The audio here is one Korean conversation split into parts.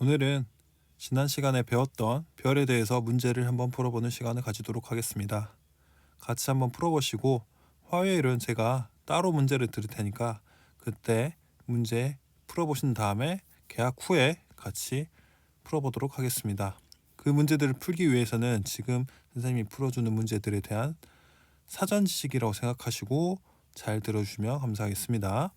오늘은 지난 시간에 배웠던 별에 대해서 문제를 한번 풀어보는 시간을 가지도록 하겠습니다. 같이 한번 풀어보시고 화요일은 제가 따로 문제를 드릴 테니까 그때 문제 풀어보신 다음에 개학 후에 같이 풀어보도록 하겠습니다. 그 문제들을 풀기 위해서는 지금 선생님이 풀어주는 문제들에 대한 사전 지식이라고 생각하시고 잘 들어주시면 감사하겠습니다.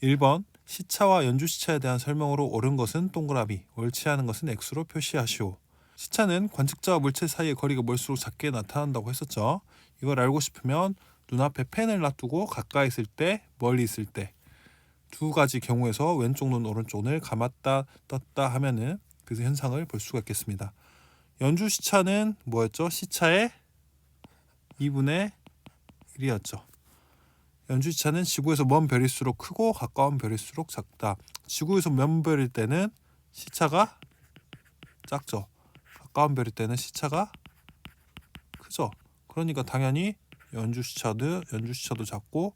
1번 시차와 연주시차에 대한 설명으로 옳은 것은 동그라미, 옳지 않은 것은 X로 표시하시오. 시차는 관측자와 물체 사이의 거리가 멀수록 작게 나타난다고 했었죠. 이걸 알고 싶으면 눈앞에 펜을 놔두고 가까이 있을 때, 멀리 있을 때 두 가지 경우에서 왼쪽 눈, 오른쪽 눈을 감았다 떴다 하면은 그 현상을 볼 수가 있겠습니다. 연주시차는 뭐였죠? 시차의 2분의 1이었죠. 연주시차는 지구에서 먼 별일수록 크고 가까운 별일수록 작다. 지구에서 먼 별일 때는 시차가 작죠. 가까운 별일 때는 시차가 크죠. 그러니까 당연히 연주시차도 작고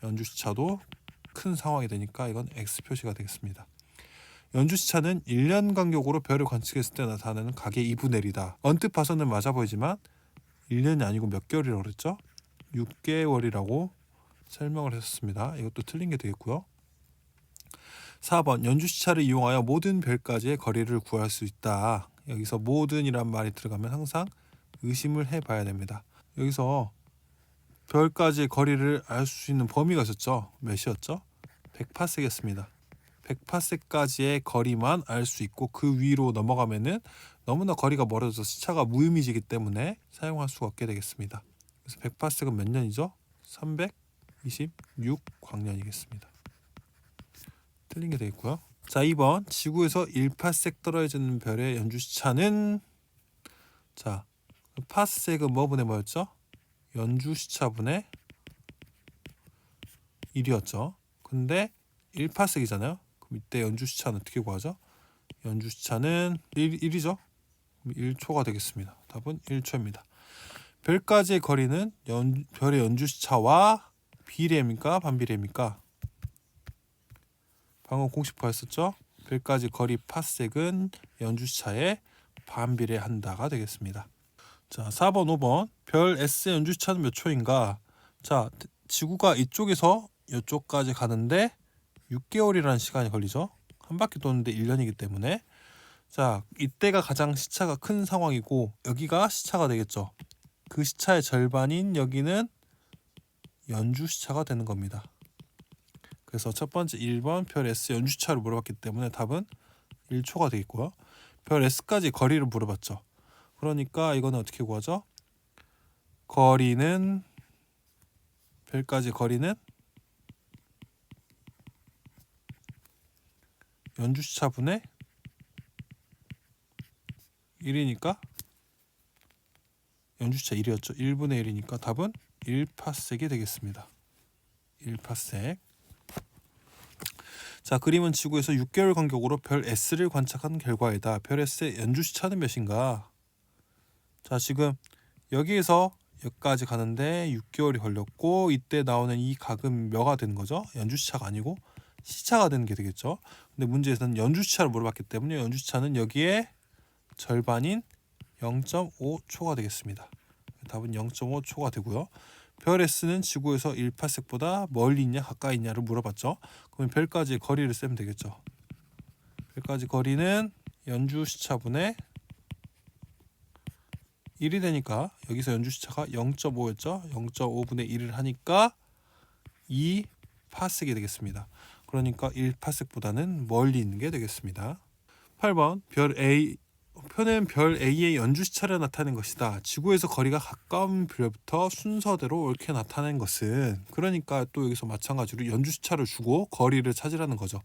연주시차도 큰 상황이 되니까 이건 X 표시가 되겠습니다. 연주시차는 1년 간격으로 별을 관측했을 때 나타나는 각의 2분의 1이다. 언뜻 봐서는 맞아 보이지만 1년이 아니고 몇 개월이라고 그랬죠? 6개월이라고 설명을 했었습니다. 이것도 틀린 게 되겠고요. 4번 연주시차를 이용하여 모든 별까지의 거리를 구할 수 있다. 여기서 모든이란 말이 들어가면 항상 의심을 해봐야 됩니다. 여기서 별까지의 거리를 알 수 있는 범위가 있었죠. 몇이었죠? 100파세였습니다. 100파세까지의 거리만 알 수 있고 그 위로 넘어가면은 너무나 거리가 멀어져서 시차가 무의미지기 때문에 사용할 수가 없게 되겠습니다. 그래서 100파세가 몇 년이죠? 326광년이겠습니다. 틀린 게 되겠고요. 자, 2번 지구에서 1파섹 떨어지는 별의 연주시차는 자, 파섹은 뭐분의 뭐였죠? 연주시차분의 1이었죠. 근데 1파섹이잖아요. 그럼 이때 연주시차는 어떻게 구하죠? 연주시차는 1이죠. 1초가 되겠습니다. 답은 1초입니다. 별까지의 거리는 별의 연주시차와 비례입니까? 반비례입니까? 방금 공식 보였었죠? 별까지 거리 파섹은 연주시차에 반비례한다가 되겠습니다. 자, 4번, 5번 별 S의 연주시차는 몇 초인가? 자, 지구가 이쪽에서 이쪽까지 가는데 6개월이라는 시간이 걸리죠. 한 바퀴 도는데 1년이기 때문에 자, 이때가 가장 시차가 큰 상황이고 여기가 시차가 되겠죠. 그 시차의 절반인 여기는 연주시차가 되는 겁니다. 그래서 첫 번째 1번 별 S 연주시차를 물어봤기 때문에 답은 1초가 되겠고요. 별 S까지 거리를 물어봤죠. 그러니까 이거는 어떻게 구하죠? 별까지 거리는 연주시차분의 1이니까 연주시차 1이었죠. 1분의 1이니까 답은 1파섹이 되겠습니다. 1파섹. 자, 그림은 지구에서 6개월 간격으로 별 S를 관측한 결과이다. 별 S의 연주시차는 몇인가? 자, 지금 여기에서 여기까지 가는데 6개월이 걸렸고 이때 나오는 이 각은 몇가 되는 거죠? 연주시차가 아니고 시차가 되는 게 되겠죠. 근데 문제에서는 연주시차를 물어봤기 때문에 연주시차는 여기에 절반인 0.5초가 되겠습니다. 답은 0.5초가 되고요. 별 S는 지구에서 1파섹보다 멀리 있냐 가까이 있냐를 물어봤죠. 그러면 별까지 거리를 쓰면 되겠죠. 별까지 거리는 연주시차분의 1이 되니까 여기서 연주시차가 0.5였죠. 0.5분의 1을 하니까 2파섹이 되겠습니다. 그러니까 1파섹보다는 멀리 있는 게 되겠습니다. 8번 표는 별 A의 연주시차를 나타낸 것이다. 지구에서 거리가 가까운 별부터 순서대로 옳게 나타낸 것은 그러니까 또 여기서 마찬가지로 연주시차를 주고 거리를 찾으라는 거죠.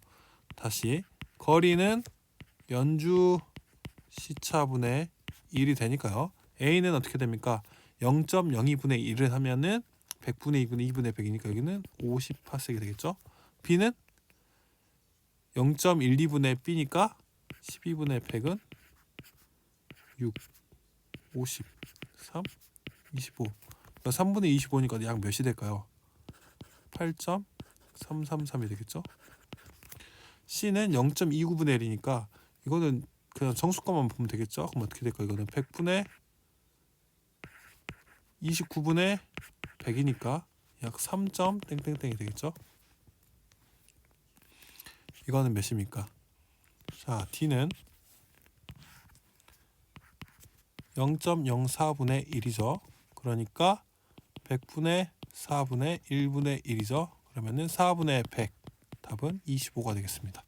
다시 거리는 연주시차분의 1이 되니까요. A는 어떻게 됩니까? 0.02분의 1을 하면은 100분의 2분의 2분의 100이니까 여기는 50파섹이 되겠죠. B는 0.12분의 B니까 12분의 100은 6, 50, 3, 25. 3분의 25니까 약 몇이 될까요? 8.333이 되겠죠. C는 0.29분의 1이니까 이거는 그냥 정수값만 보면 되겠죠. 그럼 어떻게 될까? 이거는 100분의 29분의 100이니까 약 3. 땡땡땡이 되겠죠. 이거는 몇입니까? 자, t는 0.04분의 1이죠. 그러니까 100분의 4분의 1분의 1이죠. 그러면은 4분의 100. 답은 25가 되겠습니다.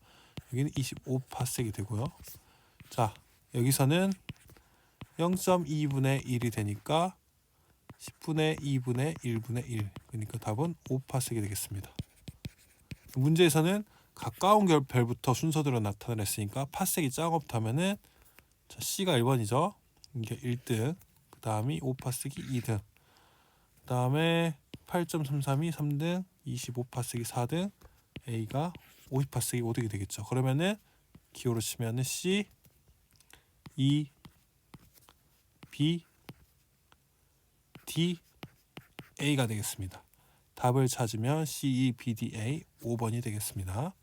여기는 25파섹이 되고요. 자, 여기서는 0.2분의 1이 되니까 10분의 2분의 1분의 1. 그러니까 답은 5파섹이 되겠습니다. 문제에서는 가까운 별부터 순서대로 나타냈으니까 파섹이 짝없다면은 자, C가 1번이죠. 이게 1등. 그 다음이 5파섹이 2등. 그 다음에 8.332 3등. 25파섹이 4등. A가 50파섹이 5등이 되겠죠. 그러면은 기호로 치면은 C, E, B, D, A가 되겠습니다. 답을 찾으면 C, E, B, D, A 5번이 되겠습니다.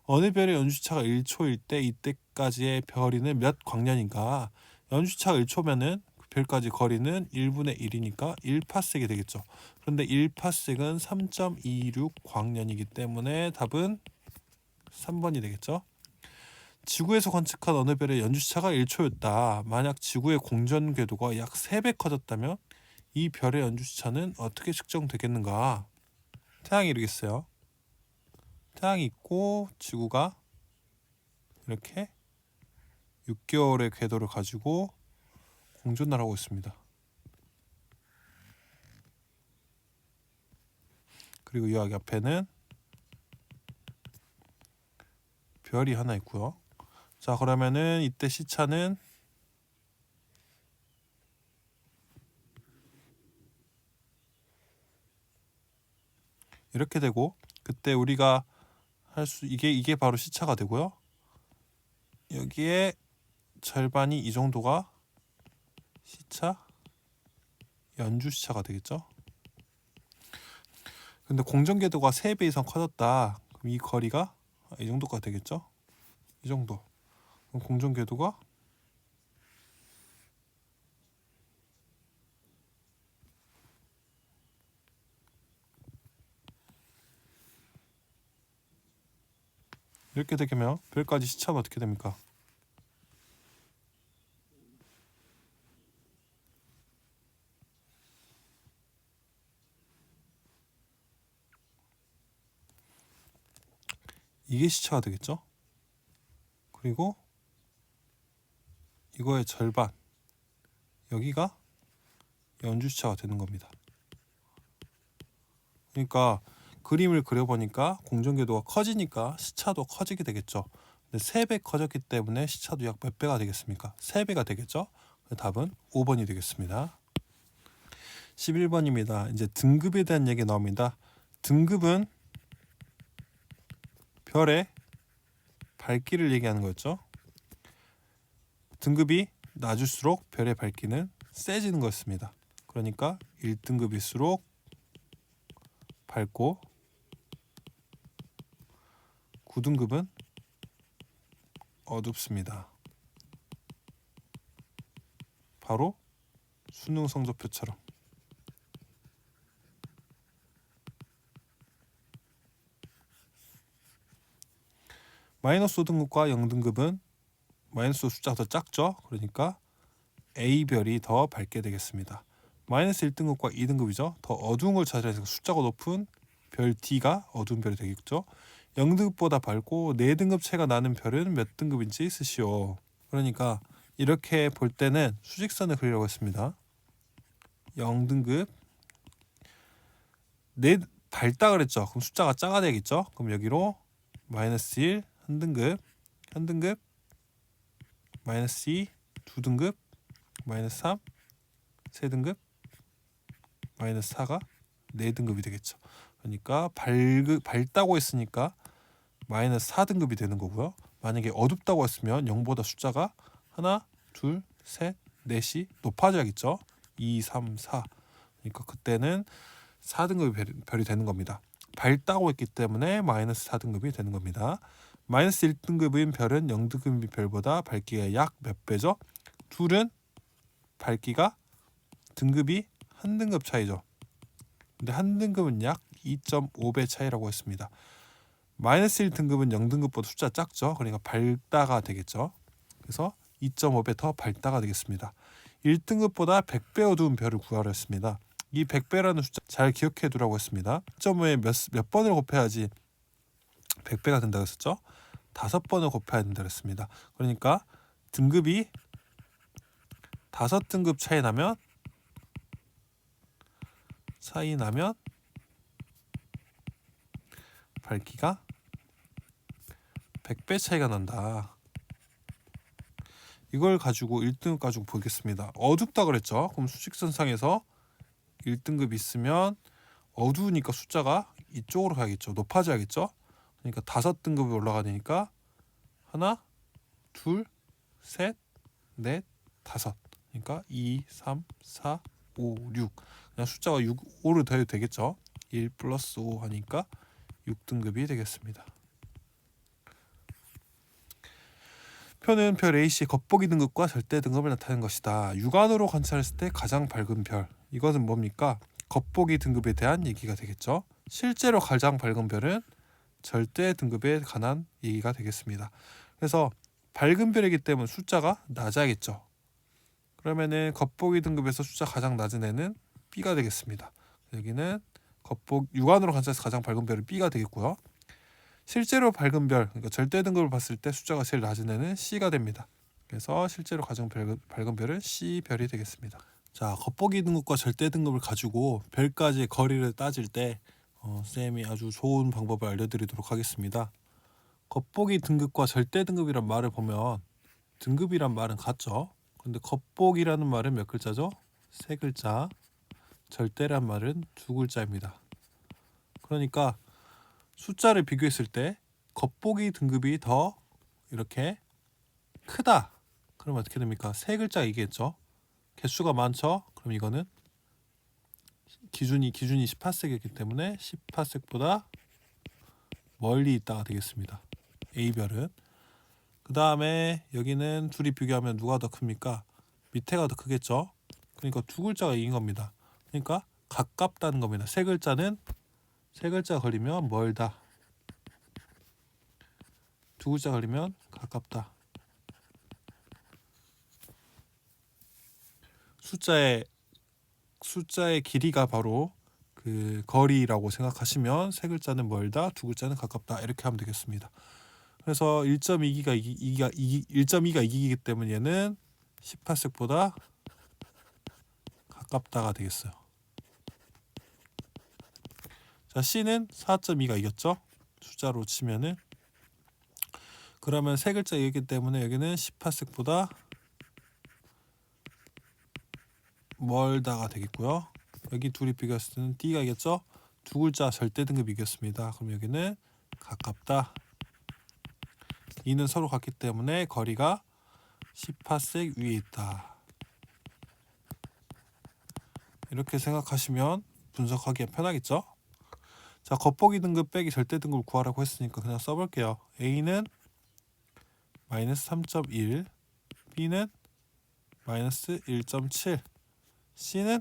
어느 별의 연주차가 1초일 때 이때까지의 별이는 몇 광년인가? 연주차가 1초면은 별까지 거리는 1분의 1이니까 1파섹이 되겠죠. 그런데 1파섹은 3.26 광년이기 때문에 답은 3번이 되겠죠. 지구에서 관측한 어느 별의 연주차가 1초였다. 만약 지구의 공전 궤도가 약 3배 커졌다면 이 별의 연주차는 어떻게 측정되겠는가? 태양이 이렇게 있어요. 태양이 있고 지구가 이렇게 6개월의 궤도를 가지고 공전을 하고 있습니다. 그리고 여기 앞에는 별이 하나 있고요. 자, 그러면은 이때 시차는 이렇게 되고, 그때 우리가 할 수 이게 바로 시차가 되고요. 여기에 절반이 이 정도가 시차, 연주 시차가 되겠죠. 근데 공전 궤도가 3배 이상 커졌다. 그럼 이 거리가 이 정도가 되겠죠. 이 정도. 그럼 공전 궤도가 이렇게 되면 별까지 시차가 어떻게 됩니까? 이게 시차가 되겠죠. 그리고 이거의 절반, 여기가 연주 시차가 되는 겁니다. 그러니까 그림을 그려보니까 공전 궤도가 커지니까 시차도 커지게 되겠죠. 근데 3배 커졌기 때문에 시차도 약 몇 배가 되겠습니까? 3배가 되겠죠. 답은 5번이 되겠습니다. 11번입니다. 이제 등급에 대한 얘기 나옵니다. 등급은 별의 밝기를 얘기하는 거였죠. 등급이 낮을수록 별의 밝기는 세지는 것입니다. 그러니까 1등급일수록 밝고 9등급은 어둡습니다. 바로 수능 성적표처럼. 마이너스 5등급과 0등급은 마이너스 숫자가 더 작죠. 그러니까 A별이 더 밝게 되겠습니다. 마이너스 1등급과 2등급이죠. 더 어두운 걸 찾아서 숫자가 높은 별 D가 어두운 별이 되겠죠. 0등급보다 밝고 4등급 차이가 나는 별은 몇 등급인지 쓰시오. 그러니까 이렇게 볼 때는 수직선을 그리려고 했습니다. 0등급 4 밝다 그랬죠. 그럼 숫자가 작아야 되겠죠. 그럼 여기로 마이너스 1 1등급, 현등급, 마이너스 2 2등급, 마이너스 3 3등급, 마이너스 4가 4등급이 되겠죠. 그러니까 밝다고 했으니까 마이너스 4등급이 되는 거고요. 만약에 어둡다고 했으면 0보다 숫자가 하나, 둘, 셋, 넷이 높아져야겠죠. 2, 3, 4. 그러니까 그때는 4등급이 별이 되는 겁니다. 밝다고 했기 때문에 마이너스 4등급이 되는 겁니다. 마이너스 1등급인 별은 0등급인 별보다 밝기가 약 몇 배죠? 둘은 밝기가 등급이 한 등급 차이죠. 근데 한 등급은 약 2.5배 차이라고 했습니다. 마이너스 1등급은 0등급보다 숫자 작죠. 그러니까 밝다가 되겠죠. 그래서 2.5배 더 밝다가 되겠습니다. 1등급보다 100배 어두운 별을 구하려 했습니다. 이 100배라는 숫자 잘 기억해 두라고 했습니다. 2.5에 몇 번을 곱해야지 100배가 된다고 했었죠. 5번을 곱해야 된다고 했습니다. 그러니까 등급이 5등급 차이 나면 밝기가 100배 차이가 난다. 이걸 가지고 1등급 가지고 보겠습니다. 어둡다 그랬죠. 그럼 수직선상에서 1등급 있으면 어두우니까 숫자가 이쪽으로 가야겠죠. 높아져야겠죠. 그러니까 5등급이 올라가니까 하나, 둘, 셋, 넷, 다섯. 그러니까 2, 3, 4, 5, 6. 그냥 숫자가 5로 더해도 되겠죠. 1 플러스 5 하니까 6등급이 되겠습니다. 표는 별 A씨 겉보기 등급과 절대 등급을 나타내는 것이다. 육안으로 관찰했을 때 가장 밝은 별. 이것은 뭡니까? 겉보기 등급에 대한 얘기가 되겠죠. 실제로 가장 밝은 별은 절대 등급에 관한 얘기가 되겠습니다. 그래서 밝은 별이기 때문에 숫자가 낮아야겠죠. 그러면은 겉보기 등급에서 숫자 가장 낮은 애는 B가 되겠습니다. 여기는 육안으로 관찰해서 가장 밝은 별은 B가 되겠고요. 실제로 밝은 별, 그러니까 절대 등급을 봤을 때 숫자가 제일 낮은 애는 C가 됩니다. 그래서 실제로 가장 밝은 별은 C별이 되겠습니다. 자, 겉보기 등급과 절대 등급을 가지고 별까지의 거리를 따질 때 쌤이 아주 좋은 방법을 알려드리도록 하겠습니다. 겉보기 등급과 절대 등급이란 말을 보면 등급이란 말은 같죠. 그런데 겉보기라는 말은 몇 글자죠? 3글자. 절대란 말은 2글자입니다. 그러니까 숫자를 비교했을 때 겉보기 등급이 더 이렇게 크다. 그러면 어떻게 됩니까? 3글자 이겠죠. 개수가 많죠. 그럼 이거는 기준이 18색이기 때문에 18색보다 멀리 있다가 되겠습니다. A별은. 그 다음에 여기는 둘이 비교하면 누가 더 큽니까? 밑에가 더 크겠죠. 그러니까 2글자가 이긴 겁니다. 그러니까 가깝다는 겁니다. 3글자는 3글자 걸리면 멀다. 2글자 걸리면 가깝다. 숫자의 길이가 바로 그 거리라고 생각하시면 3글자는 멀다, 2글자는 가깝다 이렇게 하면 되겠습니다. 그래서 1.2가 이기기 때문에 얘는 18색보다 가깝다가 되겠어요. 자, C는 4.2가 이겼죠. 숫자로 치면은. 그러면 3글자 이겼기 때문에 여기는 18색보다 멀다가 되겠고요. 여기 둘이 비교했을 때는 D가 이겼죠. 2글자 절대 등급이 이겼습니다. 그럼 여기는 가깝다. 이는 서로 같기 때문에 거리가 18색 위에 있다. 이렇게 생각하시면 분석하기가 편하겠죠. 자, 겉보기 등급 빼기 절대 등급을 구하라고 했으니까 그냥 써볼게요. A는 마이너스 3.1, B는 마이너스 1.7, C는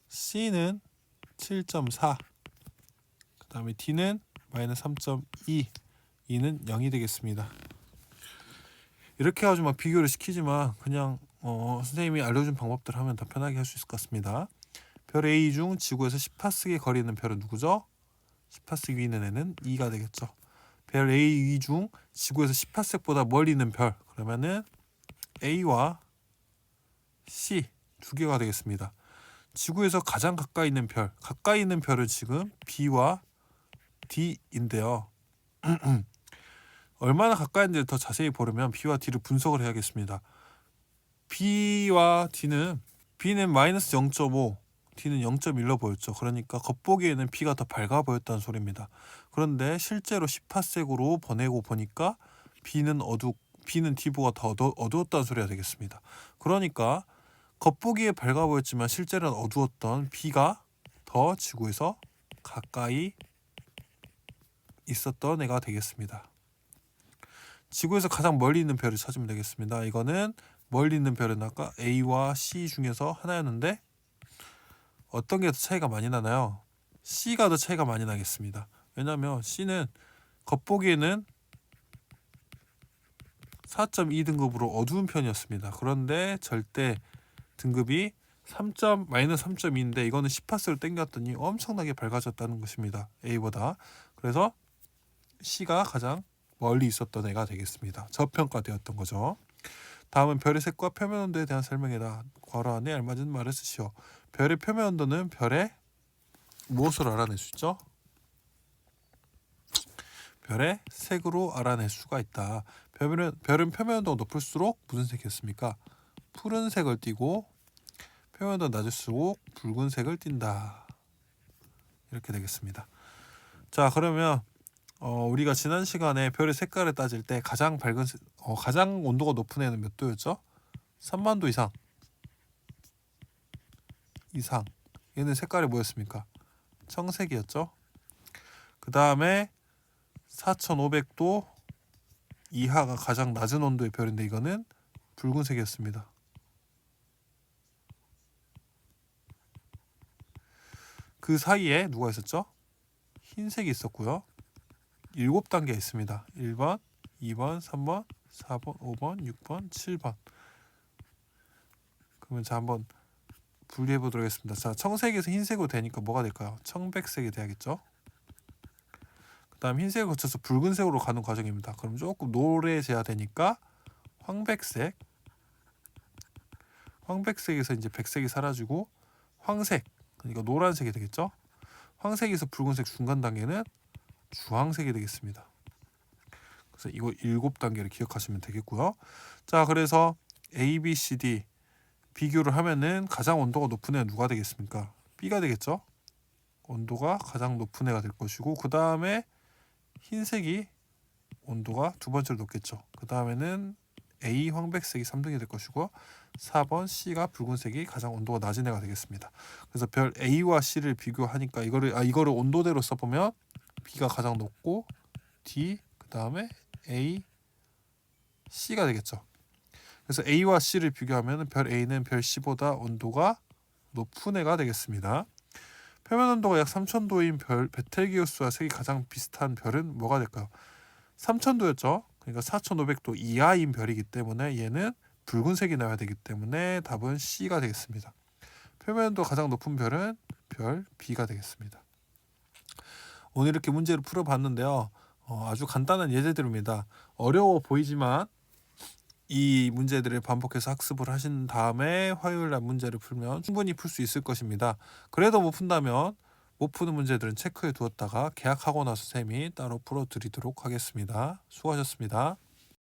C는 7.4, 그 다음에 D는 마이너스 3.2, E는 0이 되겠습니다. 이렇게 해가지고 막 비교를 시키지만 그냥 선생님이 알려준 방법들 하면 더 편하게 할 수 있을 것 같습니다. 별 A 중 지구에서 18색의 거리 있는 별은 누구죠? 18색 위에 있는 애는 E가 되겠죠. 별 A 중 지구에서 18색보다 멀리 있는 별, 그러면은 A와 C 두 개가 되겠습니다. 지구에서 가장 가까이 있는 별은 지금 B와 D인데요. 얼마나 가까이 있는지를 더 자세히 보려면 B와 D를 분석을 해야겠습니다. B와 B는 마이너스 0.5, D는 0.1로 보였죠. 그러니까 겉보기에는 B가 더 밝아 보였다는 소리입니다. 그런데 실제로 18색으로 보내고 보니까 B는 D보다 더 어두웠다는 소리가 되겠습니다. 그러니까 겉보기에 밝아 보였지만 실제로는 어두웠던 B가 더 지구에서 가까이 있었던 애가 되겠습니다. 지구에서 가장 멀리 있는 별을 찾으면 되겠습니다. 이거는 멀리 있는 별은 아까 A와 C 중에서 하나였는데 어떤 게 더 차이가 많이 나나요? C가 더 차이가 많이 나겠습니다. 왜냐하면 C는 겉보기에는 4.2등급으로 어두운 편이었습니다. 그런데 절대 등급이 마이너스 3.2인데 이거는 10파스를 땡겼더니 엄청나게 밝아졌다는 것입니다. A보다. 그래서 C가 가장 멀리 있었던 애가 되겠습니다. 저평가되었던 거죠. 다음은 별의 색과 표면 온도에 대한 설명이다. 괄호 안에 알맞은 말을 쓰시오. 별의 표면 온도는 별의 무엇을 알아낼 수 있죠? 별의 색으로 알아낼 수가 있다. 별은 표면 온도가 높을수록 무슨 색이었습니까? 푸른색을 띠고 표면 온도가 낮을수록 붉은색을 띈다. 이렇게 되겠습니다. 자, 그러면 우리가 지난 시간에 별의 색깔을 따질 때 가장 가장 온도가 높은 애는 몇 도였죠? 3만 도 이상. 얘는 색깔이 뭐였습니까? 청색이었죠. 그 다음에 4,500도 이하가 가장 낮은 온도의 별인데 이거는 붉은색이었습니다. 그 사이에 누가 있었죠? 흰색이 있었고요. 7단계 있습니다. 1번, 2번, 3번, 4번, 5번, 6번, 7번. 그러면 자 한번 분리해 보도록 하겠습니다. 자, 청색에서 흰색으로 되니까 뭐가 될까요? 청백색이 돼야겠죠? 그 다음 흰색을 거쳐서 붉은색으로 가는 과정입니다. 그럼 조금 노래져야 되니까 황백색. 황백색에서 이제 백색이 사라지고 황색, 그러니까 노란색이 되겠죠? 황색에서 붉은색 중간 단계는 주황색이 되겠습니다. 그래서 이거 7단계를 기억하시면 되겠고요. 자, 그래서 A, B, C, D 비교를 하면은 가장 온도가 높은 애는 누가 되겠습니까? B가 되겠죠? 온도가 가장 높은 애가 될 것이고 그 다음에 흰색이 온도가 두 번째로 높겠죠. 그 다음에는 A 황백색이 3등이 될 것이고 4번 C가 붉은색이 가장 온도가 낮은 애가 되겠습니다. 그래서 별 A와 C를 비교하니까 이거를 온도대로 써보면 B가 가장 높고 D 그 다음에 A, C가 되겠죠. 그래서 A와 C를 비교하면 별 A는 별 C보다 온도가 높은 애가 되겠습니다. 표면 온도가 약 3000도인 별 베텔기우스와 색이 가장 비슷한 별은 뭐가 될까요? 3000도였죠. 그러니까 4500도 이하인 별이기 때문에 얘는 붉은색이 나와야 되기 때문에 답은 C가 되겠습니다. 표면 온도가 가장 높은 별은 별 B가 되겠습니다. 오늘 이렇게 문제를 풀어봤는데요. 아주 간단한 예제들입니다. 어려워 보이지만 이 문제들을 반복해서 학습을 하신 다음에 화요일날 문제를 풀면 충분히 풀 수 있을 것입니다. 그래도 못 푼다면 못 푸는 문제들은 체크해 두었다가 개학하고 나서 쌤이 따로 풀어드리도록 하겠습니다. 수고하셨습니다.